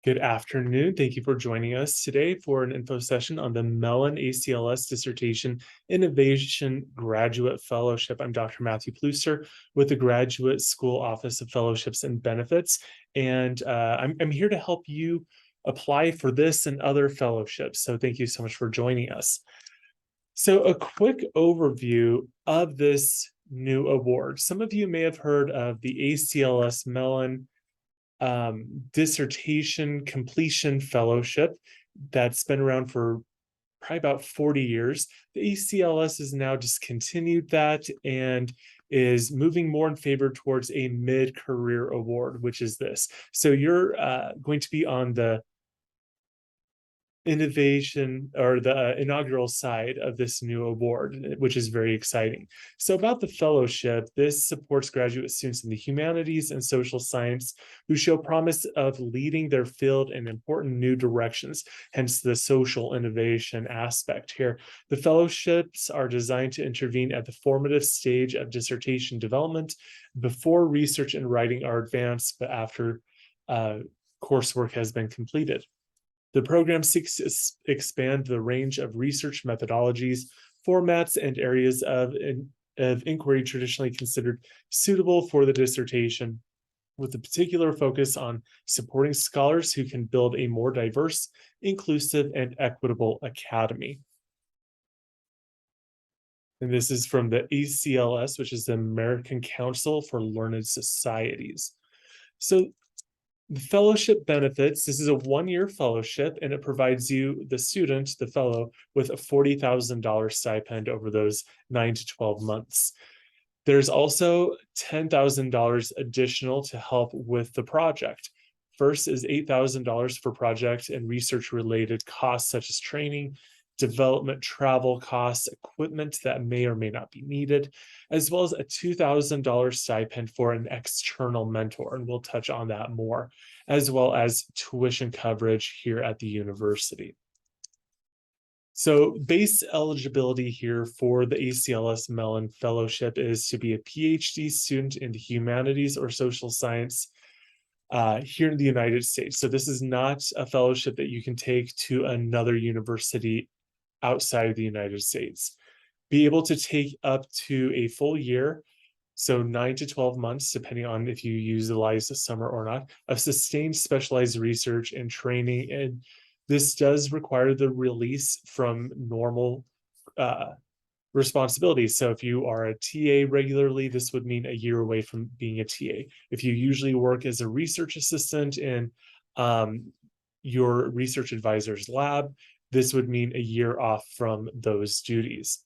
Good afternoon. Thank you for joining us today for an info session on the Mellon ACLS Dissertation Innovation Graduate Fellowship. I'm Dr. Matthew Plusser with the Graduate School Office of Fellowships and Benefits, and I'm here to help you apply for this and other fellowships. So thank you so much for joining us. So a quick overview of this new award. Some of you may have heard of the ACLS Mellon dissertation completion fellowship that's been around for probably about 40 years. The ACLS has now discontinued that and is moving more in favor towards a mid-career award, which is this. So you're going to be on the innovation or the inaugural side of this new award, which is very exciting. So about the fellowship, this supports graduate students in the humanities and social science who show promise of leading their field in important new directions, hence the social innovation aspect here. The fellowships are designed to intervene at the formative stage of dissertation development before research and writing are advanced, but after coursework has been completed. The program seeks to expand the range of research methodologies, formats, and areas of inquiry traditionally considered suitable for the dissertation, with a particular focus on supporting scholars who can build a more diverse, inclusive, and equitable academy. And this is from the ACLS, which is the American Council for Learned Societies. So the fellowship benefits, this is a one-year fellowship, and it provides you, the student, the fellow, with a $40,000 stipend over those 9 to 12 months. There's also $10,000 additional to help with the project. First is $8,000 for project and research-related costs such as training, development, travel costs, equipment that may or may not be needed, as well as a $2,000 stipend for an external mentor, and we'll touch on that more, as well as tuition coverage here at the university. So base eligibility here for the ACLS Mellon Fellowship is to be a PhD student in the humanities or social science here in the United States. So this is not a fellowship that you can take to another university outside of the United States. Be able to take up to a full year, so 9 to 12 months, depending on if you utilize the summer or not, of sustained specialized research and training. And this does require the release from normal responsibilities. So if you are a TA regularly, this would mean a year away from being a TA. If you usually work as a research assistant in your research advisor's lab, this would mean a year off from those duties.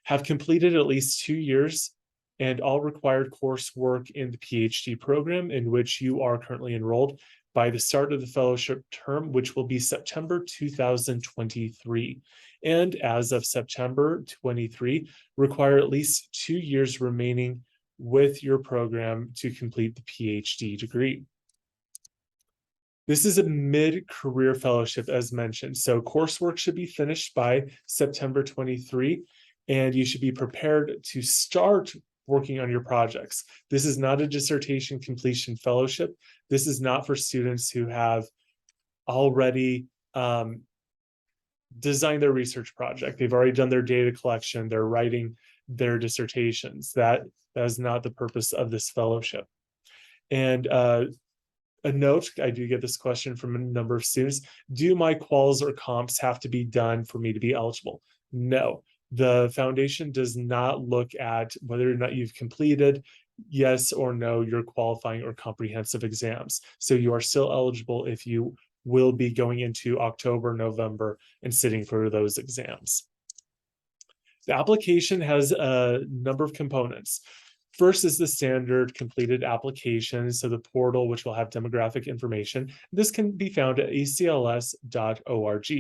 Have completed at least 2 years and all required coursework in the PhD program in which you are currently enrolled by the start of the fellowship term, which will be September 2023. And as of September 23, require at least 2 years remaining with your program to complete the PhD degree. This is a mid-career fellowship, as mentioned. So coursework should be finished by September 23, and you should be prepared to start working on your projects. This is not a dissertation completion fellowship. This is not for students who have already designed their research project. They've already done their data collection. They're writing their dissertations. That is not the purpose of this fellowship. And a note, I do get this question from a number of students. Do my quals or comps have to be done for me to be eligible? No, the foundation does not look at whether or not you've completed yes or no your qualifying or comprehensive exams. So you are still eligible if you will be going into October, November, and sitting for those exams. The application has a number of components. First is the standard completed application, so the portal, which will have demographic information. This can be found at acls.org.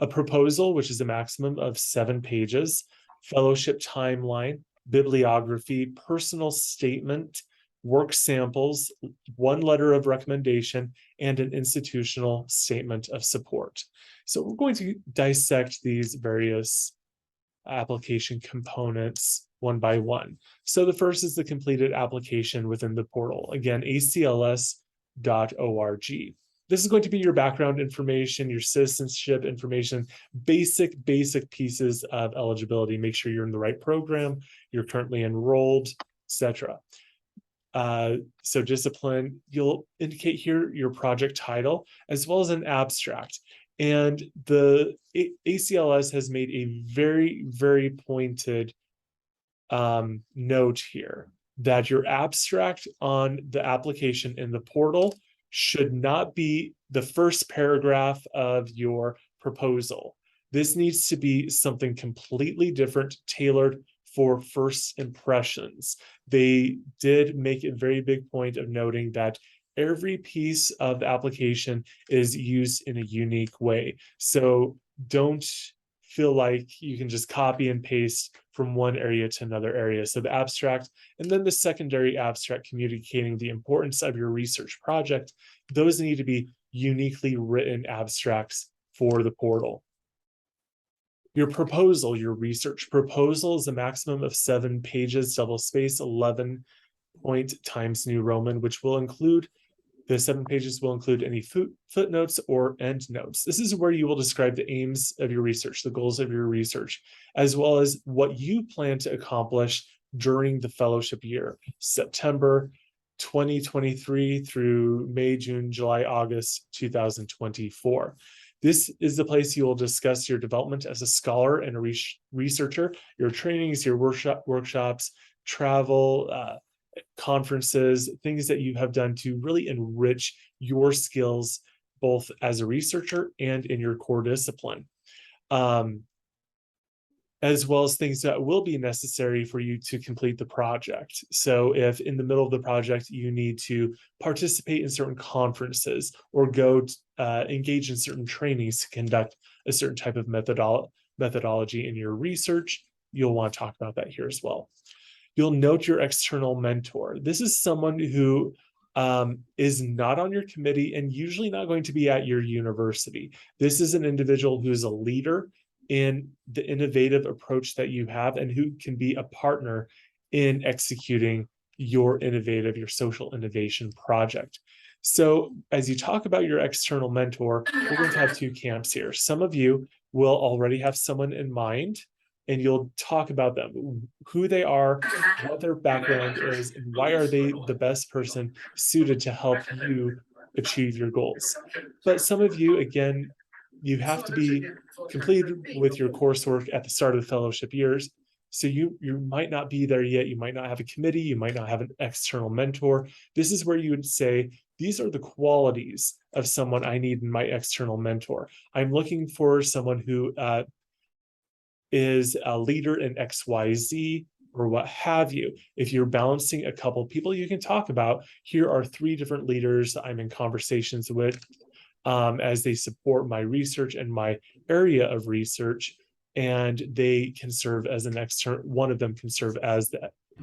A proposal, which is a maximum of 7 pages, fellowship timeline, bibliography, personal statement, work samples, 1 letter of recommendation, and an institutional statement of support. So we're going to dissect these various application components one by one. So the first is the completed application within the portal. Again, acls.org. this is going to be your background information, your citizenship information, basic pieces of eligibility. Make sure you're in the right program, you're currently enrolled, etc. So discipline, you'll indicate here your project title as well as an abstract. And the ACLS has made a very pointed note here that your abstract on the application in the portal should not be the first paragraph of your proposal. This needs to be something completely different, tailored for first impressions. They did make a very big point of noting that every piece of the application is used in a unique way. So don't feel like you can just copy and paste from one area to another area. So the abstract, and then the secondary abstract communicating the importance of your research project, those need to be uniquely written abstracts for the portal. Your proposal, your research proposal is a maximum of 7 pages, double space, 11 point Times New Roman, which will include the 7 pages will include any footnotes or endnotes. This is where you will describe the aims of your research, the goals of your research, as well as what you plan to accomplish during the fellowship year, September 2023 through May, June, July, August 2024. This is the place you will discuss your development as a scholar and a researcher, your trainings, your workshops, travel, conferences, things that you have done to really enrich your skills, both as a researcher and in your core discipline, as well as things that will be necessary for you to complete the project. So if in the middle of the project, you need to participate in certain conferences or go engage in certain trainings to conduct a certain type of methodology in your research, you'll want to talk about that here as well. You'll note your external mentor. This is someone who is not on your committee and usually not going to be at your university. This is an individual who is a leader in the innovative approach that you have and who can be a partner in executing your social innovation project. So as you talk about your external mentor, we're going to have 2 camps here. Some of you will already have someone in mind, and you'll talk about them, who they are, what their background is, and why are they the best person suited to help you achieve your goals. But some of you, again, you have to be completed with your coursework at the start of the fellowship years. So you might not be there yet. You might not have a committee. You might not have an external mentor. This is where you would say, these are the qualities of someone I need in my external mentor. I'm looking for someone who is a leader in XYZ or what have you. If you're balancing a couple people you can talk about, here are 3 different leaders I'm in conversations with as they support my research and my area of research, and they can serve as an external, one of them can serve as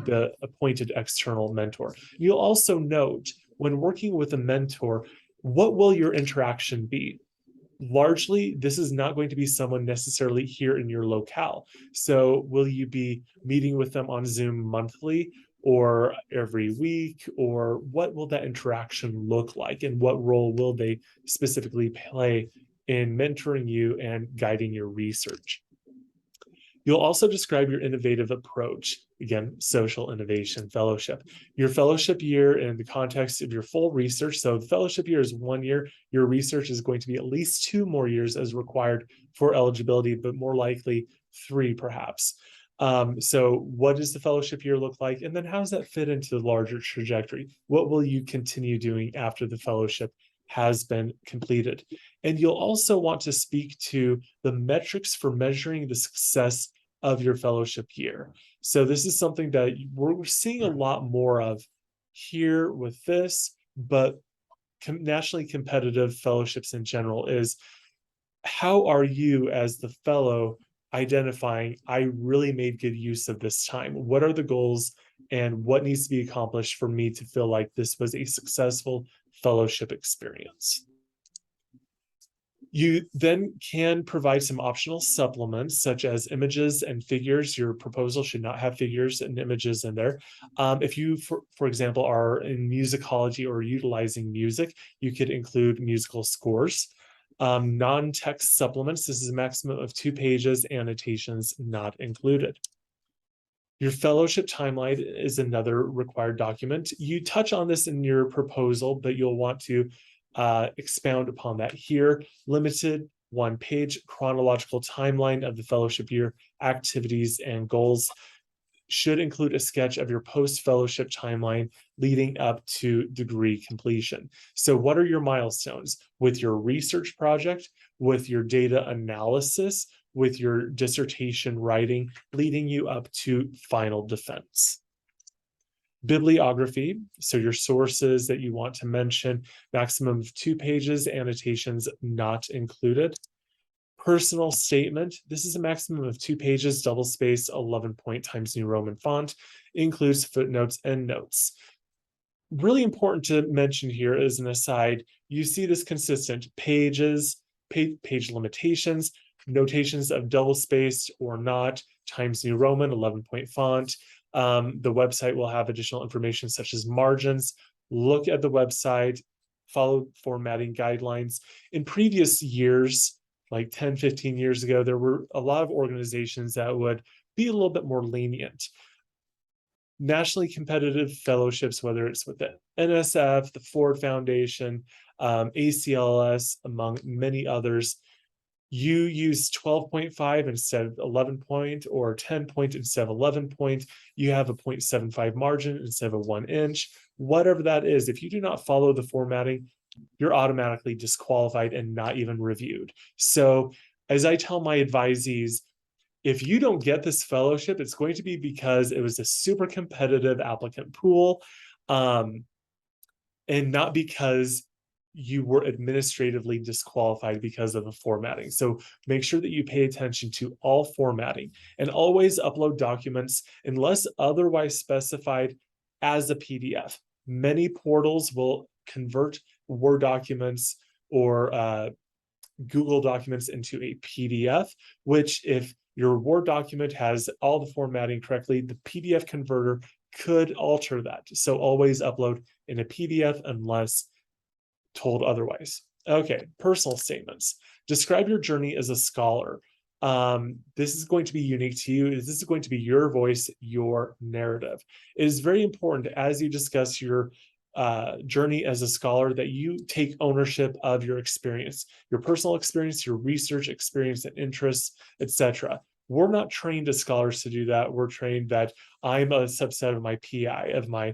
the appointed external mentor. You'll also note when working with a mentor, what will your interaction be? Largely, this is not going to be someone necessarily here in your locale. So will you be meeting with them on Zoom monthly or every week, or what will that interaction look like, and what role will they specifically play in mentoring you and guiding your research? You'll also describe your innovative approach, again, social innovation fellowship. Your fellowship year in the context of your full research. So the fellowship year is 1 year. Your research is going to be at least 2 more years as required for eligibility, but more likely 3 perhaps. So what does the fellowship year look like? And then how does that fit into the larger trajectory? What will you continue doing after the fellowship has been completed? And you'll also want to speak to the metrics for measuring the success of your fellowship year. So this is something that we're seeing a lot more of here with this, but nationally competitive fellowships in general is, how are you as the fellow identifying, I really made good use of this time? What are the goals and what needs to be accomplished for me to feel like this was a successful fellowship experience? You then can provide some optional supplements such as images and figures. Your proposal should not have figures and images in there. If you, for example, are in musicology or utilizing music, you could include musical scores. Non-text supplements, this is a maximum of 2 pages, annotations not included. Your fellowship timeline is another required document. You touch on this in your proposal, but you'll want to expound upon that here. Limited 1-page chronological timeline of the fellowship year, activities and goals. Should include a sketch of your post-fellowship timeline leading up to degree completion. So what are your milestones? With your research project, with your data analysis, with your dissertation writing, leading you up to final defense. Bibliography, so your sources that you want to mention, maximum of 2 pages, annotations not included. Personal statement, this is a maximum of 2 pages, double space, 11-point Times New Roman font, includes footnotes and notes. Really important to mention here as an aside, you see this consistent pages, page limitations, notations of double spaced or not, Times New Roman, 11-point font. The website will have additional information such as margins. Look at the website, follow formatting guidelines. In previous years, like 10, 15 years ago, there were a lot of organizations that would be a little bit more lenient. Nationally competitive fellowships, whether it's with the NSF, the Ford Foundation, ACLS, among many others, you use 12.5 instead of 11 point or 10 point instead of 11 point. You have a 0.75 margin instead of a 1 inch. Whatever that is, if you do not follow the formatting, you're automatically disqualified and not even reviewed. So as I tell my advisees, if you don't get this fellowship, it's going to be because it was a super competitive applicant pool, and not because you were administratively disqualified because of the formatting. So make sure that you pay attention to all formatting and always upload documents unless otherwise specified as a PDF. Many portals will convert Word documents or Google documents into a PDF, which if your Word document has all the formatting correctly, the PDF converter could alter that. So always upload in a PDF unless told otherwise. Okay, personal statements. Describe your journey as a scholar. This is going to be unique to you. This is going to be your voice, your narrative. It is very important as you discuss your journey as a scholar that you take ownership of your experience, your personal experience, your research experience and interests, etc. We're not trained as scholars to do that. We're trained that I'm a subset of my PI, of my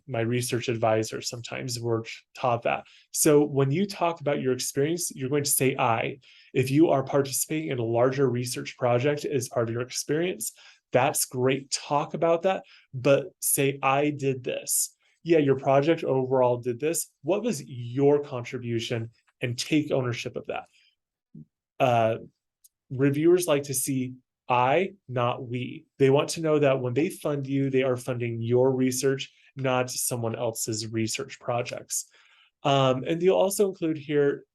research advisor. Sometimes we're taught that. So when you talk about your experience, you're going to say I. If you are participating in a larger research project as part of your experience, that's great. Talk about that, but say I did this. Yeah, your project overall did this. What was your contribution? And take ownership of that. Reviewers like to see I, not we. They want to know that when they fund you, they are funding your research, not someone else's research projects. And you'll also include here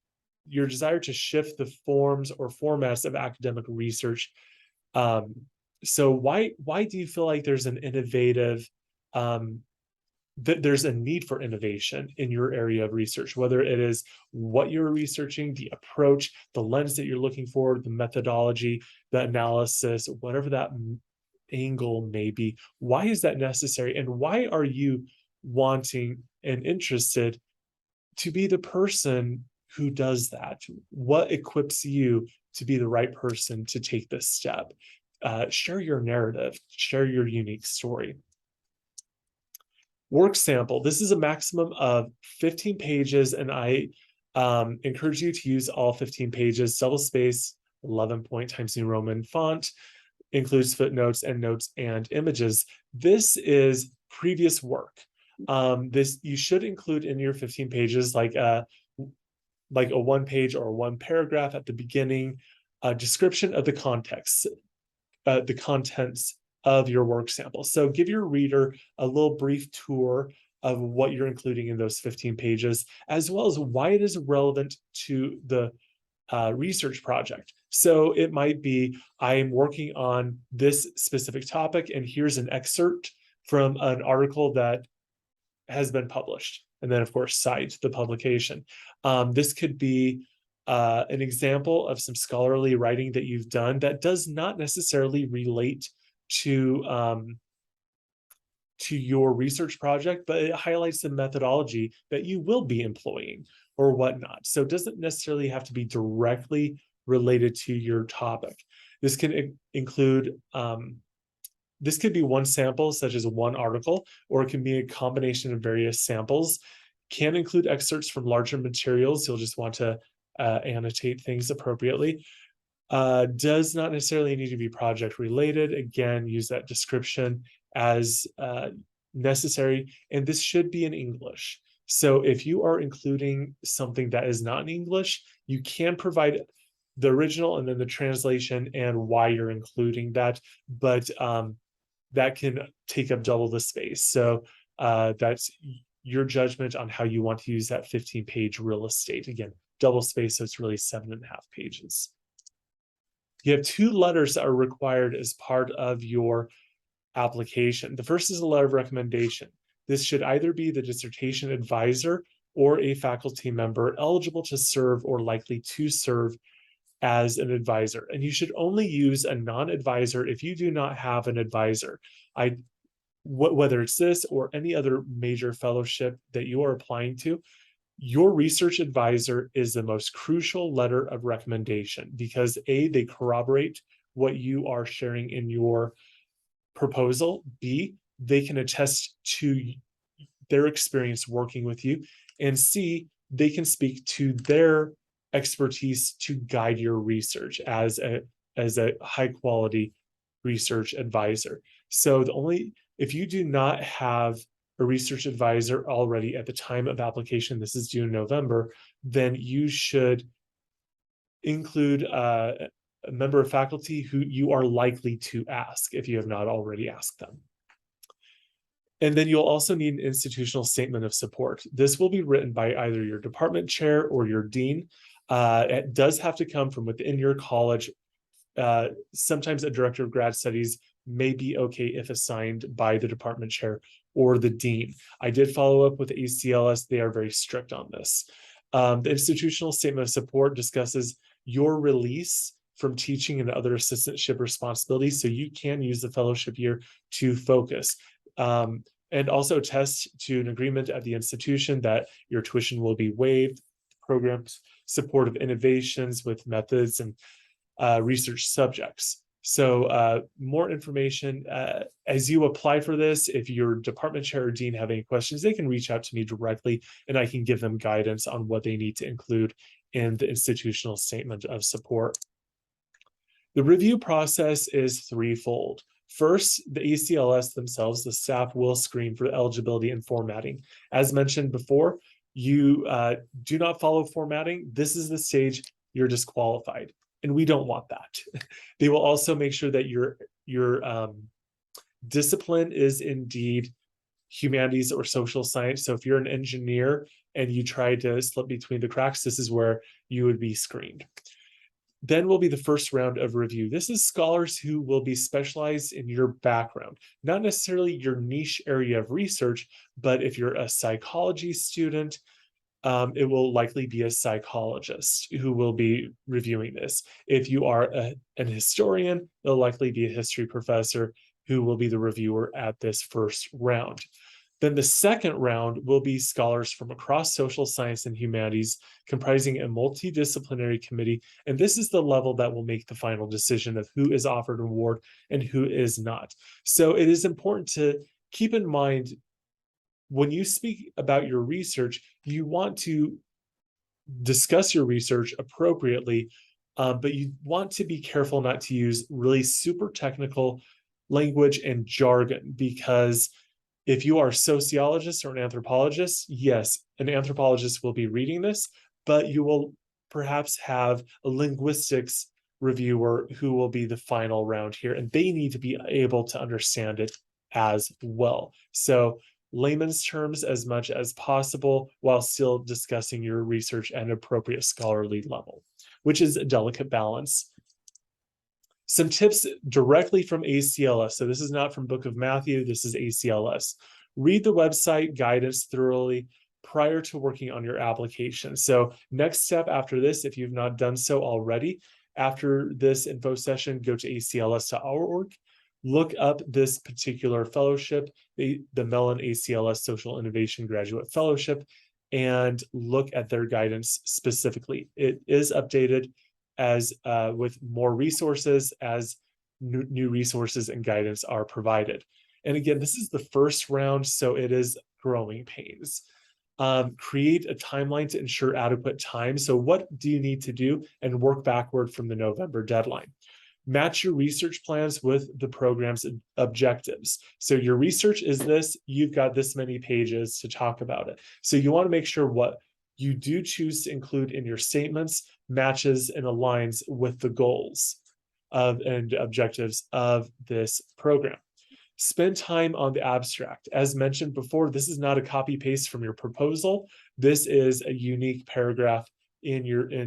your desire to shift the forms or formats of academic research. So why do you feel like there's an innovative that there's a need for innovation in your area of research, whether it is what you're researching, the approach, the lens that you're looking for, the methodology, the analysis, whatever that angle may be. Why is that necessary? And why are you wanting and interested to be the person who does that? What equips you to be the right person to take this step? Share your narrative, share your unique story. Work sample. This is a maximum of 15 pages, and I encourage you to use all 15 pages. Double space, 11-point Times New Roman font, includes footnotes and notes and images. This is previous work. This you should include in your 15 pages, like a 1-page or 1 paragraph at the beginning, a description of the context, the contents of your work sample. So give your reader a little brief tour of what you're including in those 15 pages, as well as why it is relevant to the research project. So it might be, I'm working on this specific topic, and here's an excerpt from an article that has been published. And then, of course, cite the publication. This could be an example of some scholarly writing that you've done that does not necessarily relate to your research project, but it highlights the methodology that you will be employing or whatnot. So it doesn't necessarily have to be directly related to your topic. This can include, this could be one sample, such as one article, or it can be a combination of various samples. Can include excerpts from larger materials. You'll just want to annotate things appropriately. Does not necessarily need to be project related. Again, use that description as necessary, and this should be in English. So if you are including something that is not in English, you can provide the original and then the translation and why you're including that, but that can take up double the space. So that's your judgment on how you want to use that 15-page real estate. Again, double space, so it's really 7.5 pages. You have 2 letters that are required as part of your application. The first is a letter of recommendation. This should either be the dissertation advisor or a faculty member eligible to serve or likely to serve as an advisor. And you should only use a non-advisor if you do not have an advisor. Whether it's this or any other major fellowship that you are applying to, your research advisor is the most crucial letter of recommendation because A, they corroborate what you are sharing in your proposal. B, they can attest to their experience working with you. And C, they can speak to their expertise to guide your research as a high quality research advisor. So if you do not have a research advisor already at the time of application, this is due in November, then you should include a member of faculty who you are likely to ask if you have not already asked them. And then you'll also need an institutional statement of support. This will be written by either your department chair or your dean. It does have to come from within your college. Sometimes a director of grad studies may be okay if assigned by the department chair or the dean. I did follow up with ACLS. They are very strict on this. The institutional statement of support discusses your release from teaching and other assistantship responsibilities, so you can use the fellowship year to focus. And also attest to an agreement at the institution that your tuition will be waived, programs support of innovations with methods and research subjects. So more information as you apply for this. If your department chair or dean have any questions, they can reach out to me directly and I can give them guidance on what they need to include in the institutional statement of support. The review process is threefold. First, the ACLS themselves, the staff will screen for eligibility and formatting. As mentioned before, you do not follow formatting. This is the stage you're disqualified, and we don't want that. They will also make sure that your discipline is indeed humanities or social science. So if you're an engineer and you try to slip between the cracks, this is where you would be screened. Then will be the first round of review. This is scholars who will be specialized in your background, not necessarily your niche area of research, but if you're a psychology student, it will likely be a psychologist who will be reviewing this. If you are an historian, it'll likely be a history professor who will be the reviewer at this first round. Then the second round will be scholars from across social science and humanities, comprising a multidisciplinary committee. And this is the level that will make the final decision of who is offered an award and who is not. So it is important to keep in mind when you speak about your research, you want to discuss your research appropriately, but you want to be careful not to use really super technical language and jargon, because if you are a sociologist or an anthropologist, yes, an anthropologist will be reading this, but you will perhaps have a linguistics reviewer who will be the final round here, and they need to be able to understand it as well. So layman's terms as much as possible while still discussing your research at an appropriate scholarly level. which is a delicate balance. Some tips directly from ACLS. So this is not from Book of Matthew, this is ACLS. Read the website guidance thoroughly prior to working on your application. So next step after this, if you've not done so already, after this info session, go to acls.org, look up this particular fellowship, the Mellon ACLS Social Innovation Graduate Fellowship, and look at their guidance specifically. It is updated as with more resources as new resources and guidance are provided. And again, this is the first round, so it is growing pains. Create a timeline to ensure adequate time. So what do you need to do, and work backward from the November deadline. Match your research plans with the program's objectives. So your research is this, you've got this many pages to talk about it. So you want to make sure what you do choose to include in your statements matches and aligns with the goals and objectives of this program. Spend time on the abstract. As mentioned before, this is not a copy paste from your proposal. This is a unique paragraph in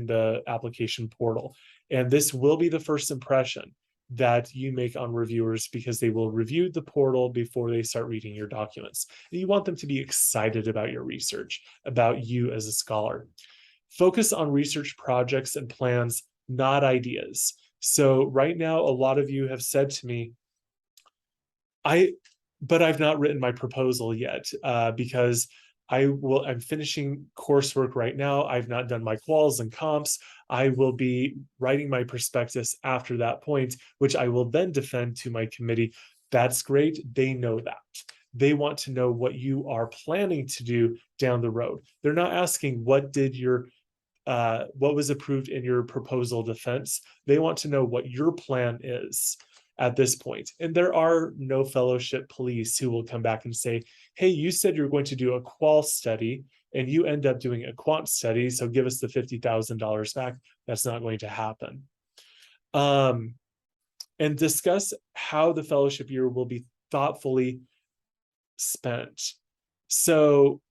the application portal. And this will be the first impression that you make on reviewers, because they will review the portal before they start reading your documents. And you want them to be excited about your research, about you as a scholar. Focus on research projects and plans, not ideas. So right now, a lot of you have said to me, but I've not written my proposal yet because I'm finishing coursework right now. I've not done my quals and comps. I will be writing my prospectus after that point, which I will then defend to my committee. That's great. They know that. They want to know what you are planning to do down the road. They're not asking what was approved in your proposal defense. They want to know what your plan is at this point. And there are no fellowship police who will come back and say, hey, you said you're going to do a qual study and you end up doing a quant study, so give us the $50,000 back. That's not going to happen. And discuss how the fellowship year will be thoughtfully spent. So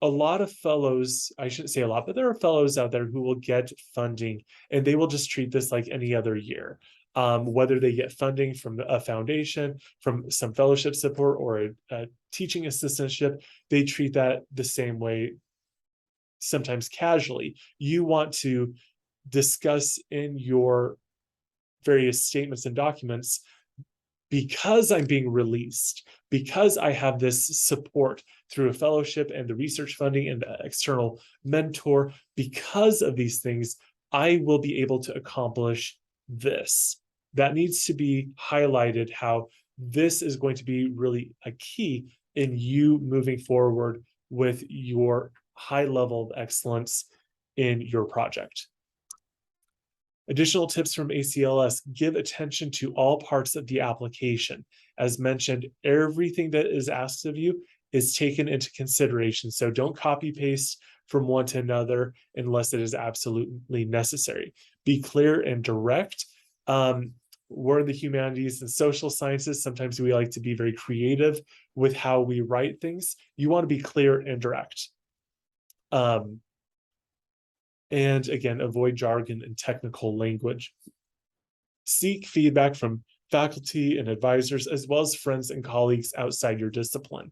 a lot of fellows, I shouldn't say a lot, but there are fellows out there who will get funding and they will just treat this like any other year. Whether they get funding from a foundation, from some fellowship support, or a teaching assistantship, they treat that the same way, sometimes casually. You want to discuss in your various statements and documents, because I'm being released, because I have this support through a fellowship and the research funding and the external mentor, because of these things, I will be able to accomplish this. That needs to be highlighted, how this is going to be really a key in you moving forward with your high level of excellence in your project. Additional tips from ACLS: give attention to all parts of the application. As mentioned, everything that is asked of you is taken into consideration. So don't copy paste from one to another unless it is absolutely necessary. Be clear and direct. We're in the humanities and social sciences. Sometimes we like to be very creative with how we write things. You want to be clear and direct. And again, avoid jargon and technical language. Seek feedback from faculty and advisors, as well as friends and colleagues outside your discipline.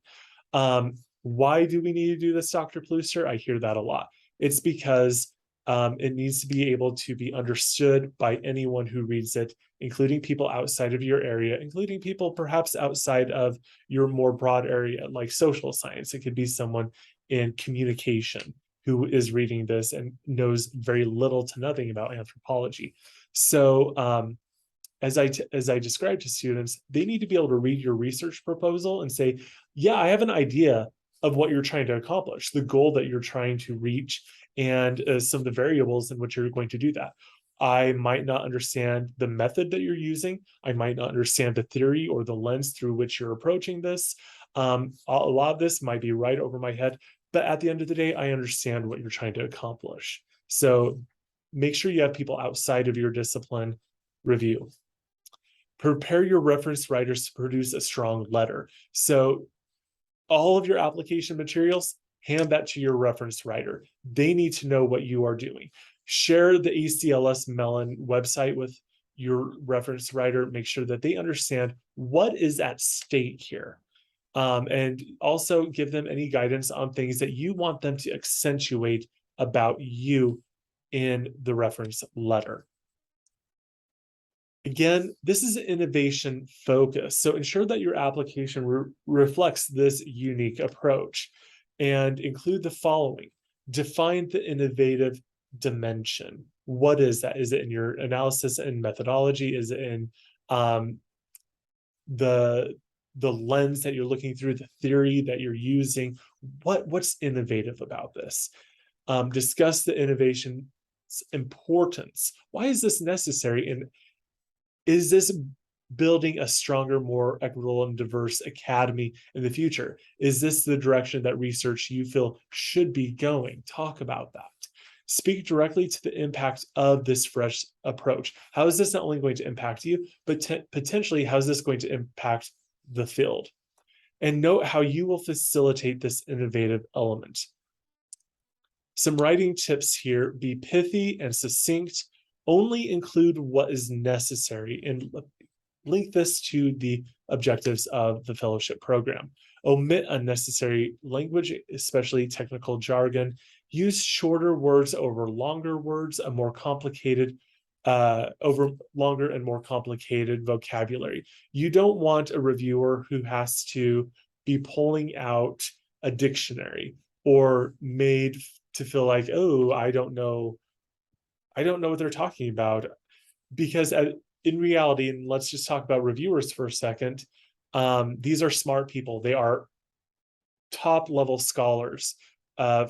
Why do we need to do this, Dr. Plooster? I hear that a lot. It's because it needs to be able to be understood by anyone who reads it, including people outside of your area, including people perhaps outside of your more broad area, like social science. It could be someone in communication who is reading this and knows very little to nothing about anthropology. So as I described to students, they need to be able to read your research proposal and say, yeah, I have an idea of what you're trying to accomplish, the goal that you're trying to reach, and some of the variables in which you're going to do that. I might not understand the method that you're using. I might not understand the theory or the lens through which you're approaching this. A lot of this might be right over my head, but at the end of the day, I understand what you're trying to accomplish. So make sure you have people outside of your discipline review. Prepare your reference writers to produce a strong letter. So all of your application materials, hand that to your reference writer. They need to know what you are doing. Share the ACLS Mellon website with your reference writer. Make sure that they understand what is at stake here. And also give them any guidance on things that you want them to accentuate about you in the reference letter. Again, this is innovation focus. So ensure that your application reflects this unique approach and include the following. Define the innovative dimension. What is that? Is it in your analysis and methodology? Is it in the lens that you're looking through, the theory that you're using? What's innovative about this? Discuss the innovation's importance. Why is this necessary? And is this building a stronger, more equitable and diverse academy in the future? Is this the direction that research you feel should be going? Talk about that. Speak directly to the impact of this fresh approach. How is this not only going to impact you, but potentially how is this going to impact the field? And note how you will facilitate this innovative element. Some writing tips here: be pithy and succinct. Only include what is necessary and link this to the objectives of the fellowship program. Omit unnecessary language, especially technical jargon. Use shorter words over longer words, over longer and more complicated vocabulary. You don't want a reviewer who has to be pulling out a dictionary or made to feel like, oh, I don't know what they're talking about. Because in reality, and let's just talk about reviewers for a second, these are smart people. They are top level scholars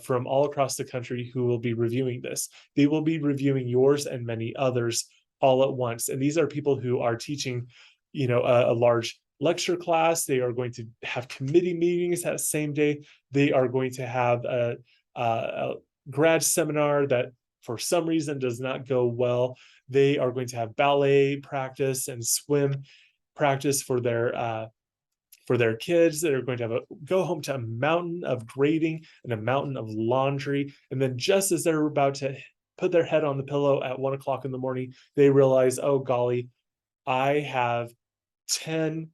from all across the country who will be reviewing this. They will be reviewing yours and many others all at once. And these are people who are teaching, a large lecture class. They are going to have committee meetings that same day. They are going to have a grad seminar that for some reason does not go well. They are going to have ballet practice and swim practice for their kids. They're going to go home to a mountain of grading and a mountain of laundry. And then just as they're about to put their head on the pillow at 1 o'clock in the morning, they realize, oh golly, I have 10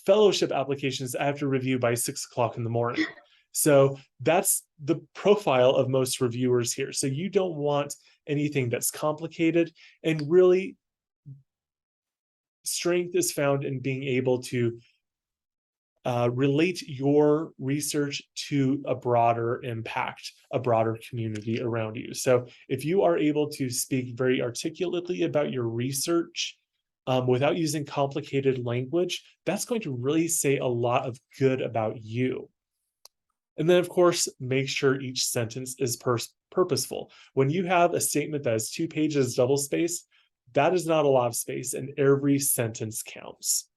fellowship applications I have to review by 6 o'clock in the morning. So that's the profile of most reviewers here. So you don't want anything that's complicated, and really strength is found in being able to relate your research to a broader impact, a broader community around you. So if you are able to speak very articulately about your research without using complicated language, that's going to really say a lot of good about you. And then, of course, make sure each sentence is purposeful. When you have a statement that is 2 pages double-spaced, that is not a lot of space, and every sentence counts.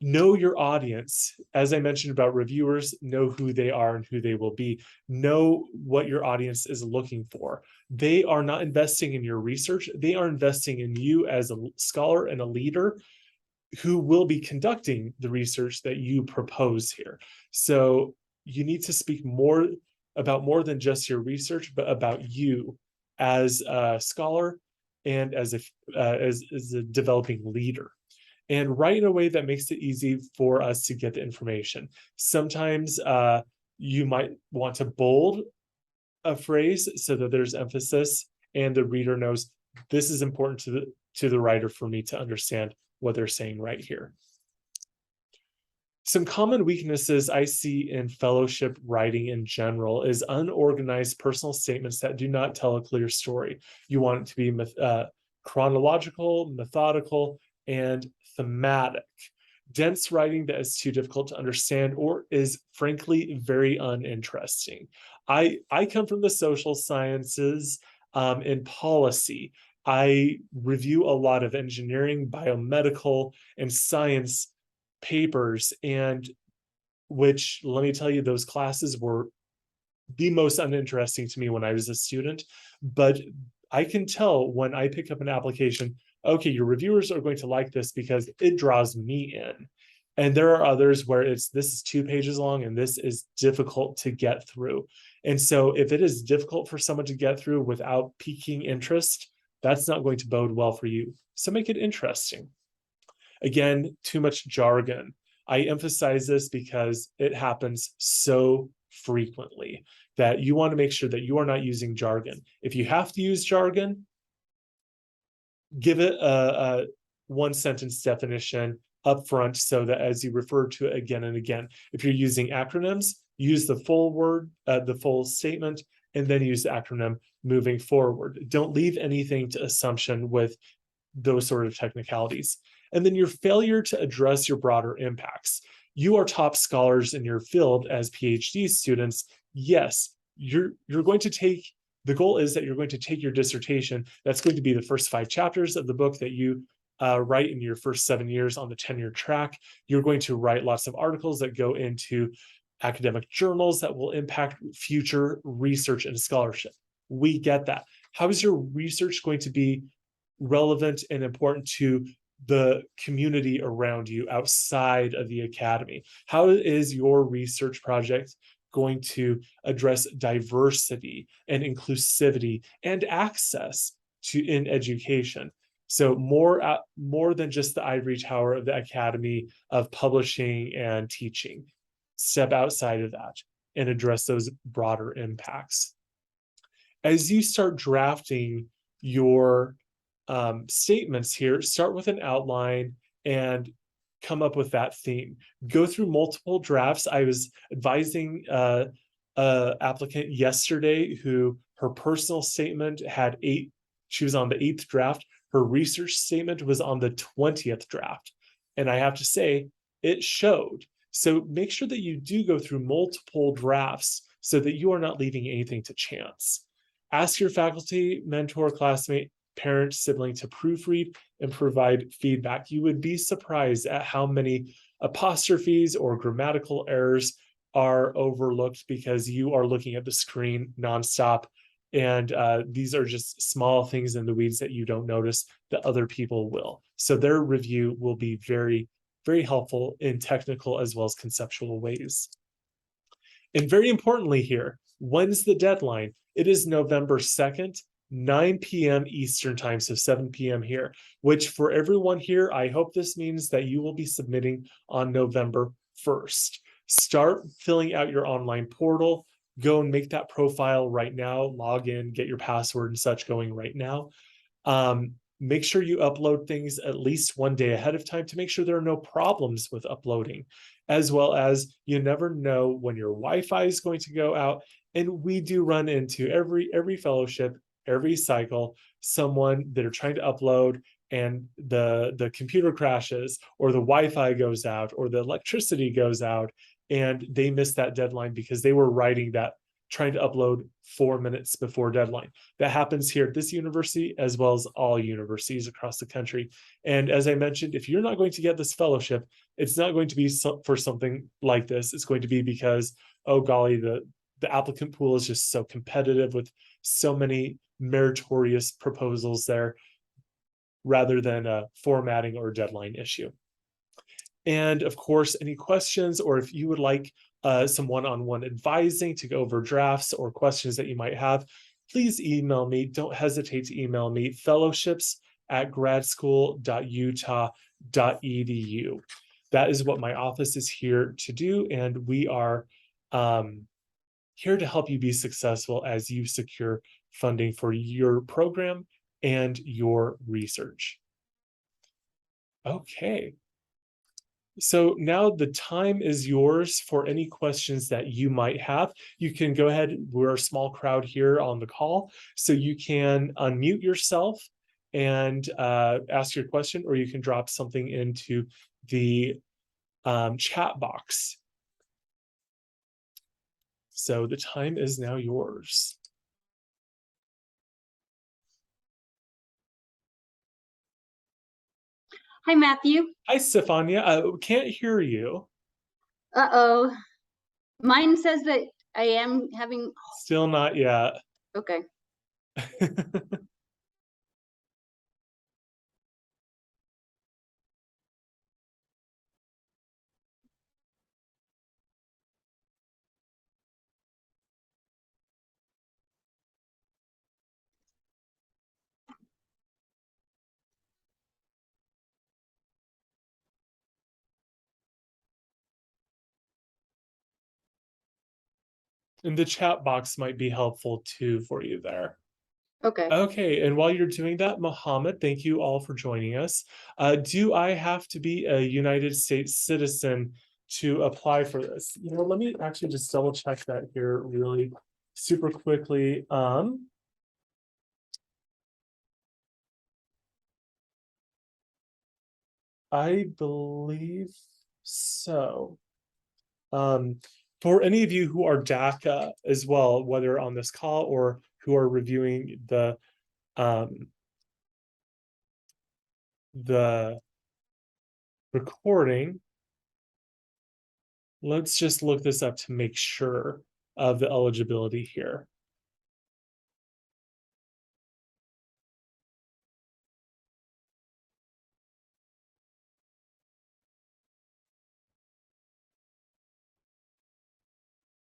Know your audience. As I mentioned about reviewers, know who they are and who they will be. Know what your audience is looking for. They are not investing in your research. They are investing in you as a scholar and a leader who will be conducting the research that you propose here. So you need to speak more than just your research, but about you as a scholar and as a developing leader. And write in a way that makes it easy for us to get the information. Sometimes you might want to bold a phrase so that there's emphasis and the reader knows this is important to the writer for me to understand what they're saying right here. Some common weaknesses I see in fellowship writing in general is unorganized personal statements that do not tell a clear story. You want it to be chronological, methodical, and thematic. Dense writing that is too difficult to understand or is frankly very uninteresting. I come from the social sciences and policy. I review a lot of engineering, biomedical, and science papers, and which, let me tell you, those classes were the most uninteresting to me when I was a student. But I can tell when I pick up an application, okay, your reviewers are going to like this because it draws me in. And there are others where this is 2 pages long and this is difficult to get through. And so if it is difficult for someone to get through without piquing interest, that's not going to bode well for you. So make it interesting. Again, too much jargon. I emphasize this because it happens so frequently that you want to make sure that you are not using jargon. If you have to use jargon, give it a one sentence definition up front so that as you refer to it again and again. If you're using acronyms, use the full word, the full statement, and then use the acronym moving forward. Don't leave anything to assumption with those sort of technicalities. And then your failure to address your broader impacts. You are top scholars in your field as PhD students. Yes, you're going to take, the goal is that you're going to take your dissertation. That's going to be the first 5 chapters of the book that you write in your first 7 years on the tenure track. You're going to write lots of articles that go into academic journals that will impact future research and scholarship. We get that. How is your research going to be relevant and important to the community around you outside of the academy? How is your research project going to address diversity and inclusivity and access to in education? So more than just the ivory tower of the academy of publishing and teaching. Step outside of that and address those broader impacts. As you start drafting your statements here, start with an outline and come up with that theme. Go through multiple drafts. I was advising a applicant yesterday who her personal statement had 8, she was on the 8th draft. Her research statement was on the 20th draft. And I have to say, it showed. So make sure that you do go through multiple drafts so that you are not leaving anything to chance. Ask your faculty, mentor, classmate, parent, sibling to proofread and provide feedback. You would be surprised at how many apostrophes or grammatical errors are overlooked because you are looking at the screen nonstop. And these are just small things in the weeds that you don't notice that other people will. So their review will be very, very helpful in technical as well as conceptual ways. And very importantly here, when's the deadline? It is November 2nd, 9 p.m. Eastern time, so 7 p.m. here, which for everyone here, I hope this means that you will be submitting on November 1st. Start filling out your online portal. Go and make that profile right now, log in, get your password and such going right now. Make sure you upload things at least one day ahead of time to make sure there are no problems with uploading, as well as you never know when your Wi-Fi is going to go out. And we do run into every fellowship, every cycle, someone that are trying to upload and the computer crashes or the Wi-Fi goes out or the electricity goes out and they miss that deadline because they were writing that, trying to upload 4 minutes before deadline. That happens here at this university as well as all universities across the country. And as I mentioned, if you're not going to get this fellowship, it's not going to be for something like this. It's going to be because, oh golly, the applicant pool is just so competitive with so many meritorious proposals there rather than a formatting or deadline issue. And of course, any questions or if you would like some one-on-one advising to go over drafts or questions that you might have, please email me. Don't hesitate to email me, fellowships@gradschool.utah.edu. That is what my office is here to do, and we are here to help you be successful as you secure funding for your program and your research. Okay. So now the time is yours for any questions that you might have. You can go ahead, we're a small crowd here on the call, so you can unmute yourself and ask your question, or you can drop something into the chat box. So the time is now yours. Hi, Matthew. Hi, Stefania. Can't hear you. Uh-oh. Mine says that I am having... Still not yet. Okay. And the chat box might be helpful too for you there. Okay. Okay, and while you're doing that, Mohammed, thank you all for joining us. Do I have to be a United States citizen to apply for this? Let me actually just double check that here really super quickly. I believe so. For any of you who are DACA as well, whether on this call or who are reviewing the recording, let's just look this up to make sure of the eligibility here.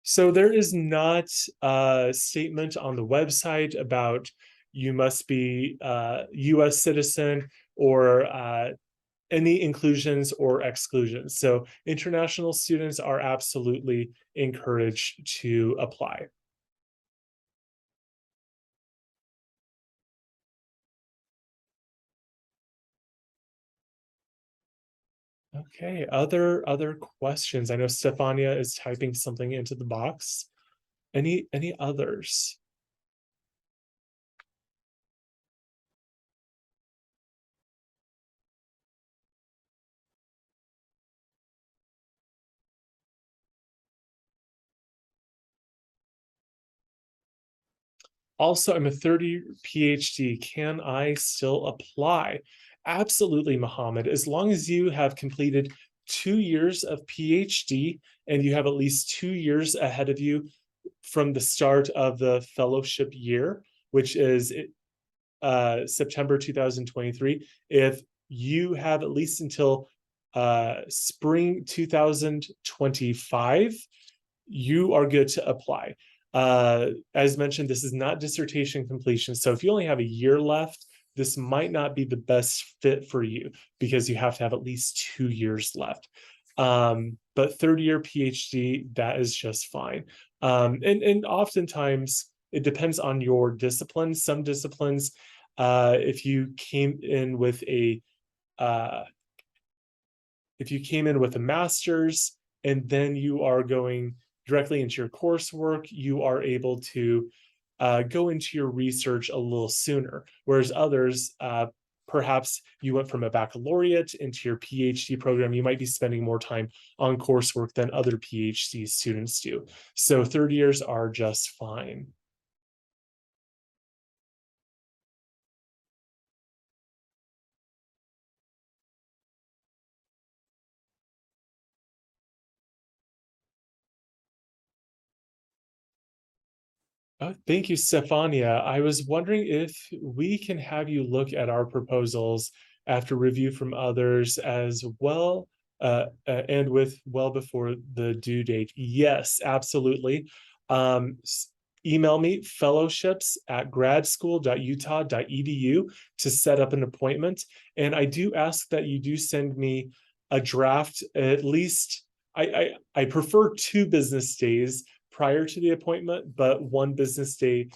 So there is not a statement on the website about you must be a US citizen or any inclusions or exclusions. So international students are absolutely encouraged to apply. Okay, other questions? I know Stefania is typing something into the box. Any others? Also, I'm a 30 PhD. Can I still apply? Absolutely, Mohammed. As long as you have completed 2 years of PhD and you have at least 2 years ahead of you from the start of the fellowship year, which is September 2023. If you have at least until spring 2025, you are good to apply. As mentioned, this is not dissertation completion. So if you only have a year left, this might not be the best fit for you because you have to have at least 2 years left. But third-year PhD, that is just fine. And oftentimes it depends on your discipline. Some disciplines, if you came in with a master's and then you are going directly into your coursework, you are able to go into your research a little sooner. Whereas others, perhaps you went from a baccalaureate into your PhD program, you might be spending more time on coursework than other PhD students do. So third years are just fine. Thank you, Stefania. I was wondering if we can have you look at our proposals after review from others as well, and with well before the due date. Yes, absolutely. Email me fellowships@gradschool.utah.edu to set up an appointment. And I do ask that you do send me a draft, at least I prefer 2 business days prior to the appointment, but 1 business day,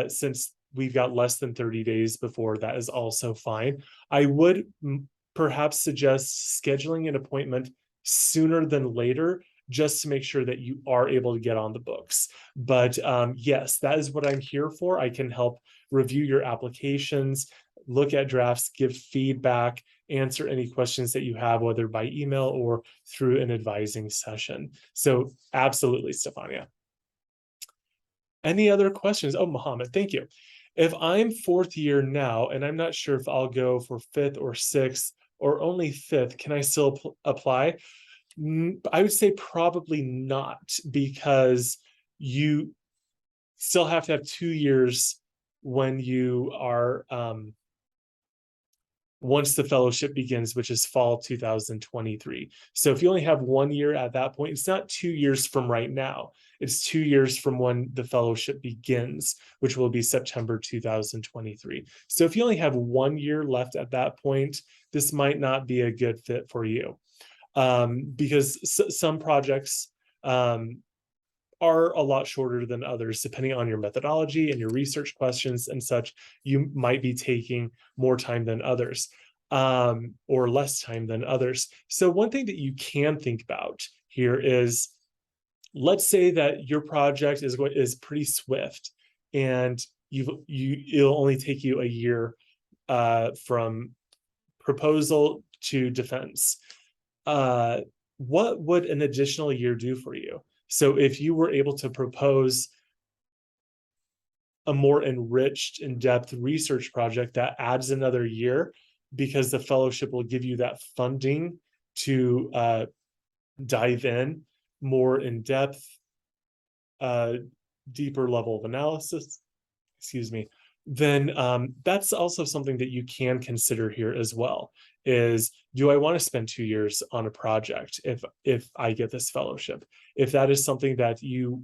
since we've got less than 30 days before, that is also fine. I would perhaps suggest scheduling an appointment sooner than later, just to make sure that you are able to get on the books. But yes, that is what I'm here for. I can help review your applications, look at drafts, give feedback, answer any questions that you have, whether by email or through an advising session. So absolutely, Stefania. Any other questions? Oh, Mohammed, thank you. If I'm 4th year now, and I'm not sure if I'll go for 5th or 6th or only 5th, can I still apply? I would say probably not, because you still have to have 2 years when you are once the fellowship begins, which is fall 2023. So if you only have 1 year at that point, it's not 2 years from right now. It's 2 years from when the fellowship begins, which will be September 2023. So if you only have 1 year left at that point, this might not be a good fit for you. Because some projects are a lot shorter than others, depending on your methodology and your research questions and such. You might be taking more time than others, or less time than others. So one thing that you can think about here is, let's say that your project is pretty swift, and it'll only take you a year from proposal to defense. What would an additional year do for you? So if you were able to propose a more enriched, in-depth research project, that adds another year, because the fellowship will give you that funding to dive in more in depth, deeper level of analysis, excuse me, then that's also something that you can consider here as well. Is, do I want to spend 2 years on a project if I get this fellowship? If that is something that you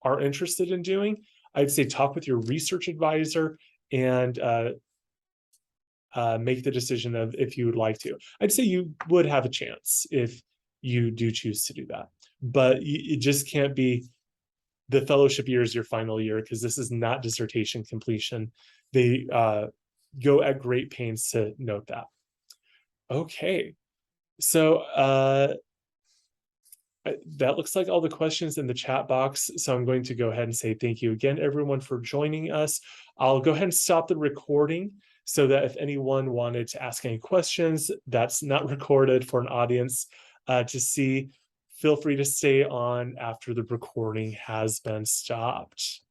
are interested in doing, I'd say talk with your research advisor and make the decision of if you would like to. I'd say you would have a chance if you do choose to do that, but it just can't be the fellowship year is your final year, because this is not dissertation completion. They go at great pains to note that. Okay, so that looks like all the questions in the chat box. So I'm going to go ahead and say thank you again, everyone, for joining us. I'll go ahead and stop the recording so that if anyone wanted to ask any questions that's not recorded for an audience to see, feel free to stay on after the recording has been stopped.